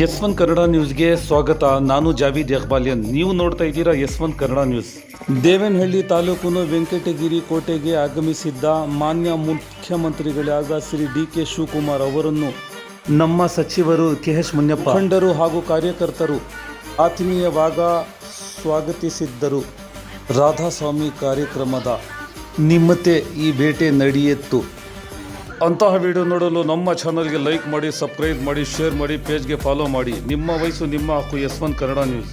ಎಸ್1 ಕನ್ನಡ ನ್ಯೂಸ್ಗೆ ಸ್ವಾಗತ. ನಾನು ಜಾವೀದ್ ಇಕ್ಬಾಲಿಯನ್. ನೀವು ನೋಡ್ತಾ ಇದ್ದೀರಾ ಎಸ್1 ಕನ್ನಡ ನ್ಯೂಸ್. ದೇವನಹಳ್ಳಿ ತಾಲೂಕಿನ ವೆಂಕಟಗಿರಿ ಕೋಟೆಗೆ ಆಗಮಿಸಿದ್ದ ಮಾನ್ಯ ಮುಖ್ಯಮಂತ್ರಿಗಳಾದ ಶ್ರೀ ಡಿ.ಕೆ. ಶಿವಕುಮಾರ್ ಅವರನ್ನು ನಮ್ಮ ಸಚಿವರು ಕೆ.ಎಚ್. ಮುನಿಯಪ್ಪ, ಮುಖಂಡರು ಹಾಗೂ ಕಾರ್ಯಕರ್ತರು ಆತ್ಮೀಯವಾಗಿ ಸ್ವಾಗತಿಸಿದ್ದರು. ರಾಧಾಸ್ವಾಮಿ ಕಾರ್ಯಕ್ರಮದ ನಿಮ್ಮತ್ತೆ ಈ ಭೇಟಿ ನಡೆಯಿತು. ಅಂತಹ ವಿಡಿಯೋ ನೋಡಲು ನಮ್ಮ ಚಾನಲ್ಗೆ ಲೈಕ್ ಮಾಡಿ, ಸಬ್ಸ್ಕ್ರೈಬ್ ಮಾಡಿ, ಶೇರ್ ಮಾಡಿ, ಪೇಜ್ಗೆ ಫಾಲೋ ಮಾಡಿ. ನಿಮ್ಮ ವಯಸ್ಸು ನಿಮ್ಮ ಹಕ್ಕು. ಎಸ್1 ಕನ್ನಡ ನ್ಯೂಸ್.